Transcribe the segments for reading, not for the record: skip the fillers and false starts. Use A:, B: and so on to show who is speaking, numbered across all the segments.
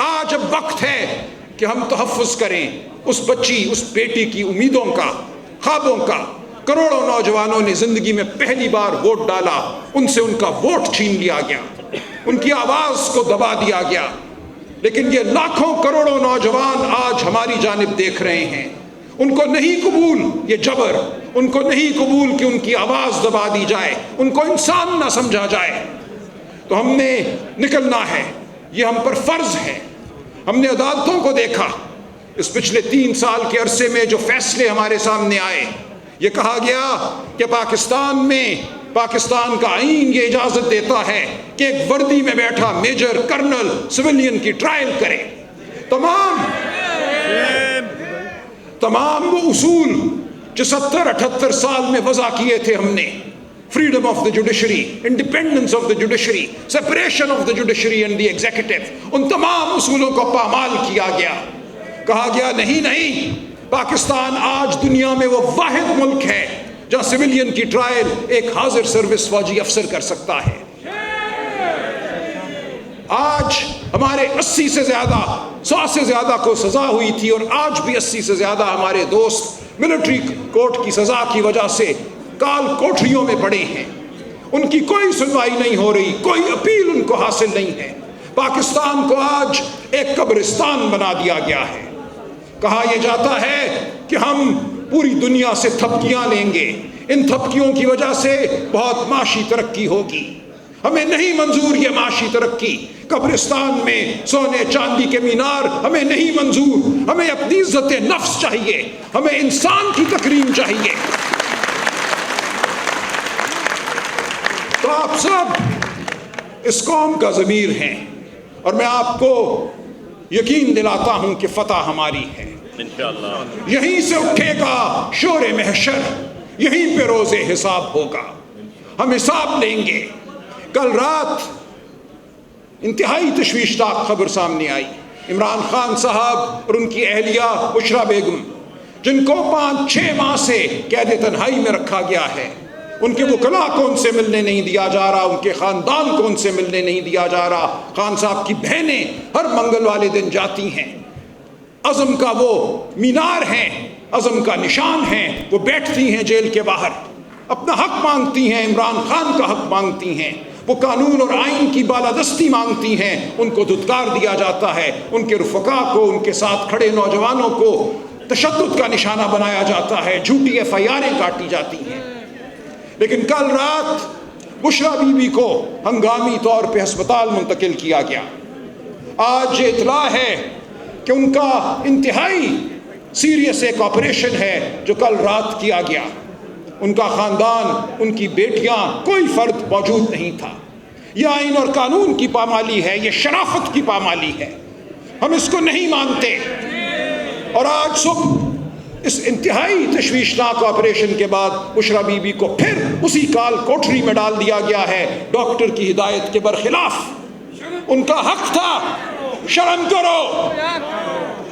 A: آج اب وقت ہے کہ ہم تحفظ کریں اس بچی، اس بیٹی کی امیدوں کا، خوابوں کا۔ کروڑوں نوجوانوں نے زندگی میں پہلی بار ووٹ ڈالا، ان سے ان کا ووٹ چھین لیا گیا، ان کی آواز کو دبا دیا گیا، لیکن یہ لاکھوں کروڑوں نوجوان آج ہماری جانب دیکھ رہے ہیں۔ ان کو نہیں قبول یہ جبر، ان کو نہیں قبول کہ ان کی آواز دبا دی جائے، ان کو انسان نہ سمجھا جائے۔ تو ہم نے نکلنا ہے، یہ ہم پر فرض ہے۔ ہم نے عدالتوں کو دیکھا، اس پچھلے 3 سال کے عرصے میں جو فیصلے ہمارے سامنے آئے، یہ کہا گیا کہ پاکستان میں پاکستان کا آئین یہ اجازت دیتا ہے کہ ایک وردی میں بیٹھا میجر کرنل سویلین کی ٹرائل کرے۔ تمام وہ اصول جو 70-78 سال میں وضع کیے تھے ہم نے، freedom of the judiciary, independence of the judiciary, separation of the judiciary and the executive، ان تمام اصولوں کو پامال کیا گیا۔ کہا گیا نہیں، پاکستان آج دنیا میں وہ واحد ملک ہے جہاں سویلین کی ٹرائل ایک حاضر سروس فوجی افسر کر سکتا ہے۔ آج ہمارے 80 سے زیادہ، 100 سے زیادہ کو سزا ہوئی تھی، اور آج بھی 80 سے زیادہ ہمارے دوست ملٹری کورٹ کی سزا کی وجہ سے کال کوٹریوں میں پڑے ہیں۔ ان کی کوئی سنوائی نہیں ہو رہی، کوئی اپیل ان کو حاصل نہیں ہے۔ پاکستان کو آج ایک قبرستان بنا دیا گیا ہے۔ کہا یہ جاتا ہے کہ ہم پوری دنیا سے تھپکیاں لیں گے، ان تھپکیوں کی وجہ سے بہت معاشی ترقی ہوگی۔ ہمیں نہیں منظور یہ معاشی ترقی، قبرستان میں سونے چاندی کے مینار ہمیں نہیں منظور۔ ہمیں اپنی عزت نفس چاہیے، ہمیں انسان کی تکریم چاہیے۔ تو آپ سب اس قوم کا ضمیر ہیں، اور میں آپ کو یقین دلاتا ہوں کہ فتح ہماری ہے۔ انشاءاللہ یہیں سے اٹھے گا شور محشر، یہیں پہ روز حساب ہوگا، ہم حساب لیں گے۔ کل رات انتہائی تشویشناک خبر سامنے آئی، عمران خان صاحب اور ان کی اہلیہ بشریٰ بیگم، جن کو 5-6 ماہ سے قید تنہائی میں رکھا گیا ہے، ان کے وکلاء کو ان سے ملنے نہیں دیا جا رہا، ان کے خاندان کو ان سے ملنے نہیں دیا جا رہا۔ خان صاحب کی بہنیں ہر منگل والے دن جاتی ہیں، عزم کا وہ مینار ہیں، عزم کا نشان ہیں، وہ بیٹھتی ہیں جیل کے باہر، اپنا حق مانگتی ہیں، عمران خان کا حق مانگتی ہیں، وہ قانون اور آئین کی بالادستی مانگتی ہیں، ان کو دھتکار دیا جاتا ہے، ان کے رفقا کو، ان کے ساتھ کھڑے نوجوانوں کو تشدد کا نشانہ بنایا جاتا ہے، جھوٹی FIRیں کاٹی جاتی ہیں۔ لیکن کل رات بشریٰ بی بی کو ہنگامی طور پہ ہسپتال منتقل کیا گیا۔ آج یہ اطلاع ہے کہ ان کا انتہائی سیریس ایک آپریشن ہے جو کل رات کیا گیا۔ ان کا خاندان، ان کی بیٹیاں، کوئی فرد موجود نہیں تھا۔ یہ آئین اور قانون کی پامالی ہے، یہ شرافت کی پامالی ہے، ہم اس کو نہیں مانتے۔ اور آج صبح اس انتہائی تشویشناک آپریشن کے بعد بشریٰ بی بی کو پھر اسی کال کوٹری میں ڈال دیا گیا ہے، ڈاکٹر کی ہدایت کے برخلاف۔ ان کا حق تھا، شرم کرو،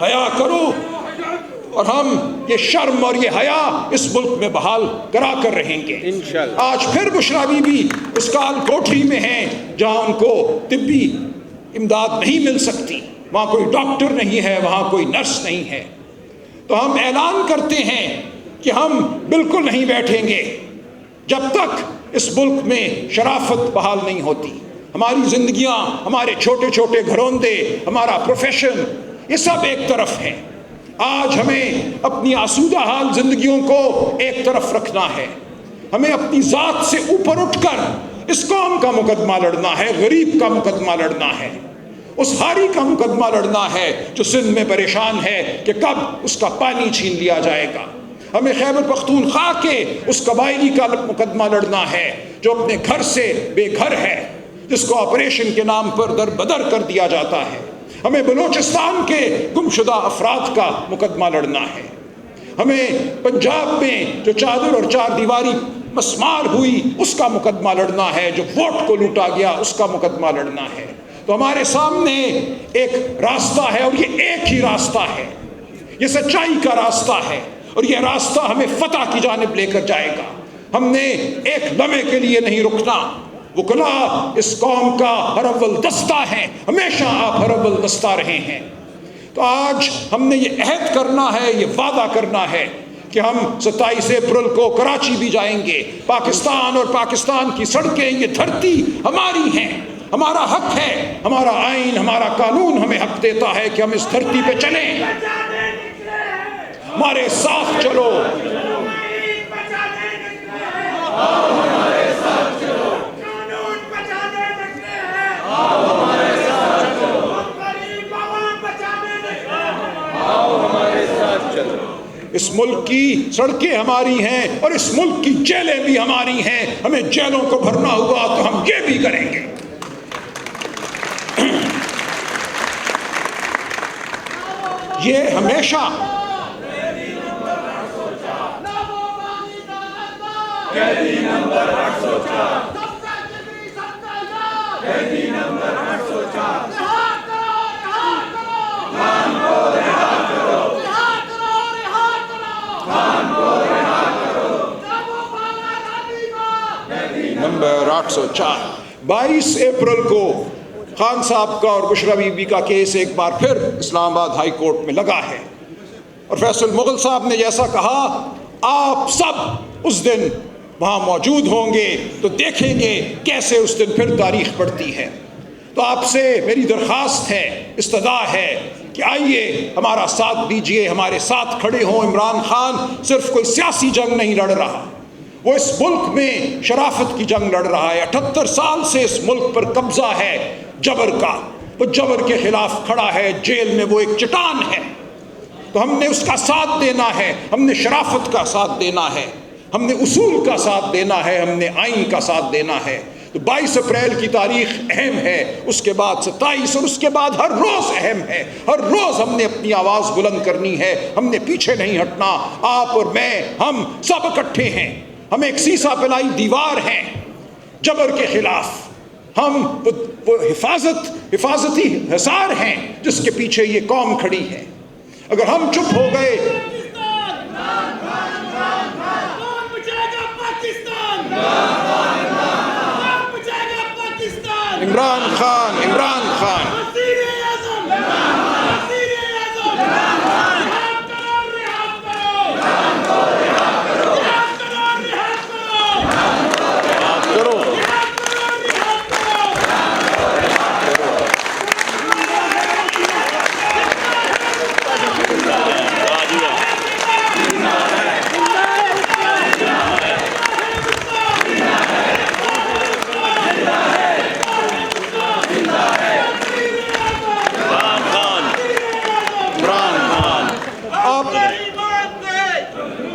A: حیا کرو، اور ہم یہ شرم اور یہ حیا اس ملک میں بحال کرا کر رہیں گے۔ آج پھر بشریٰ بی بی اس کال کوٹری میں ہیں جہاں ان کو طبی امداد نہیں مل سکتی، وہاں کوئی ڈاکٹر نہیں ہے، وہاں کوئی نرس نہیں ہے۔ تو ہم اعلان کرتے ہیں کہ ہم بالکل نہیں بیٹھیں گے جب تک اس ملک میں شرافت بحال نہیں ہوتی۔ ہماری زندگیاں، ہمارے چھوٹے چھوٹے گھروندے، ہمارا پروفیشن، یہ سب ایک طرف ہیں۔ آج ہمیں اپنی آسودہ حال زندگیوں کو ایک طرف رکھنا ہے، ہمیں اپنی ذات سے اوپر اٹھ کر اس قوم کا مقدمہ لڑنا ہے، غریب کا مقدمہ لڑنا ہے، اس ہاری کا مقدمہ لڑنا ہے جو سندھ میں پریشان ہے کہ کب اس کا پانی چھین لیا جائے گا۔ ہمیں خیبر پختونخوا کے اس قبائلی کا مقدمہ لڑنا ہے جو اپنے گھر سے بے گھر ہے، جس کو آپریشن کے نام پر در بدر کر دیا جاتا ہے۔ ہمیں بلوچستان کے گمشدہ افراد کا مقدمہ لڑنا ہے۔ ہمیں پنجاب میں جو چادر اور چار دیواری مسمار ہوئی اس کا مقدمہ لڑنا ہے، جو ووٹ کو لوٹا گیا اس کا مقدمہ لڑنا ہے۔ تو ہمارے سامنے ایک راستہ ہے، اور یہ ایک ہی راستہ ہے، یہ سچائی کا راستہ ہے، اور یہ راستہ ہمیں فتح کی جانب لے کر جائے گا۔ ہم نے ایک لمحے کے لیے نہیں رکنا، وکلا اس قوم کا ہر اول دستہ ہیں، ہمیشہ آپ ہر اول دستہ رہے ہیں۔ تو آج ہم نے یہ عہد کرنا ہے، یہ وعدہ کرنا ہے کہ ہم 27 اپریل کو کراچی بھی جائیں گے۔ پاکستان اور پاکستان کی سڑکیں، یہ دھرتی ہماری ہیں، ہمارا حق ہے، ہمارا آئین، ہمارا قانون ہمیں حق دیتا ہے کہ ہم اس دھرتی پہ چلیں۔ ہمارے ساتھ چلو، اس ملک کی سڑکیں ہماری ہیں اور اس ملک کی جیلیں بھی ہماری ہیں۔ ہمیں جیلوں کو بھرنا ہوا تو ہم یہ بھی کریں گے۔ یہ ہمیشہ نمبر 804 22 اپریل کو خان صاحب کا اور بشرا بی بی کا کیس ایک بار پھر اسلام آباد ہائی کورٹ میں لگا ہے، اور فیصل مغل صاحب نے جیسا کہا آپ سب اس دن وہاں موجود ہوں گے تو دیکھیں گے کیسے اس دن پھر تاریخ پڑتی ہے۔ تو آپ سے میری درخواست ہے، استدعا ہے کہ آئیے ہمارا ساتھ دیجئے، ہمارے ساتھ کھڑے ہوں۔ عمران خان صرف کوئی سیاسی جنگ نہیں لڑ رہا، وہ اس ملک میں شرافت کی جنگ لڑ رہا ہے۔ 78 سال سے اس ملک پر قبضہ ہے جبر کا، وہ جبر کے خلاف کھڑا ہے، جیل میں وہ ایک چٹان ہے۔ تو ہم نے اس کا ساتھ دینا ہے، ہم نے شرافت کا ساتھ دینا ہے، ہم نے اصول کا ساتھ دینا ہے، ہم نے آئین کا ساتھ دینا ہے۔ تو 22 اپریل کی تاریخ اہم ہے، اس کے بعد 27 اور اس کے بعد ہر روز اہم ہے۔ ہر روز ہم نے اپنی آواز بلند کرنی ہے، ہم نے پیچھے نہیں ہٹنا۔ آپ اور میں، ہم سب اکٹھے ہیں، ہم ایک سیسا پلائی دیوار ہیں جبر کے خلاف۔ ہم وہ حفاظتی حصار ہیں جس کے پیچھے یہ قوم کھڑی ہے۔ اگر ہم چپ ہو گئے، عمران خان، عمران خان،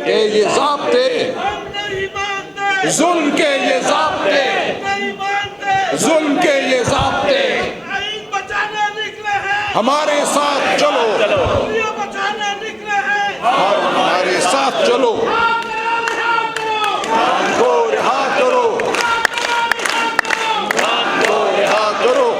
A: یہ ضابطے ظلم کے، یہ ضابطے ظلم کے، یہ ضابطے ہمارے ساتھ چلو، ہمارے ساتھ چلو، کو رہا کرو، کو رہا کرو۔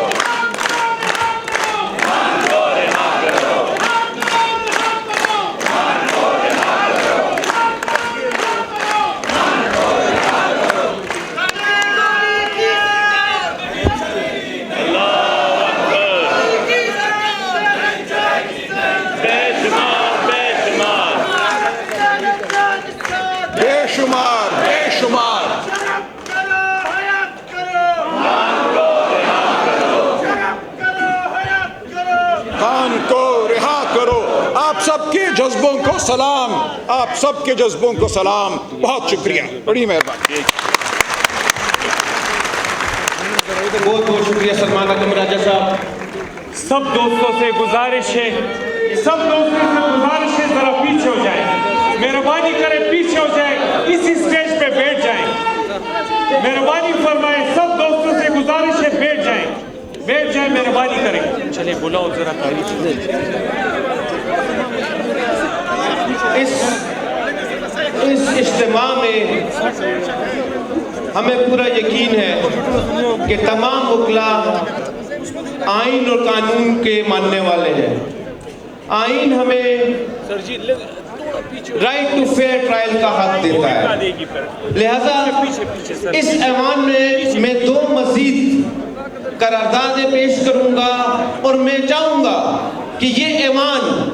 A: سب کے جذبوں کو سلام، آپ سب کے جذبوں کو سلام، بہت شکریہ، بڑی مہربانی۔
B: بہت بہت شکریہ سلمان اکرم راجہ صاحب۔
C: سب دوستوں سے گزارش ہے، ذرا پیچھے ہو جائیں، مہربانی کریں پیچھے ہو جائیں، اسی سٹیج پہ بیٹھ جائیں، مہربانی فرمائیں۔ سب دوستوں سے گزارش ہے بیٹھ جائیں، مہربانی کریں۔ چلے بلاؤ ذرا تاریخ۔
B: اس اجتماع میں ہمیں پورا یقین ہے کہ تمام وکلاء آئین اور قانون کے ماننے والے ہیں۔ آئین ہمیں رائٹ ٹو فیئر ٹرائل کا حق دیتا ہے. لہذا اس ایوان میں 2 مزید قراردادیں پیش کروں گا اور میں چاہوں گا کہ یہ ایوان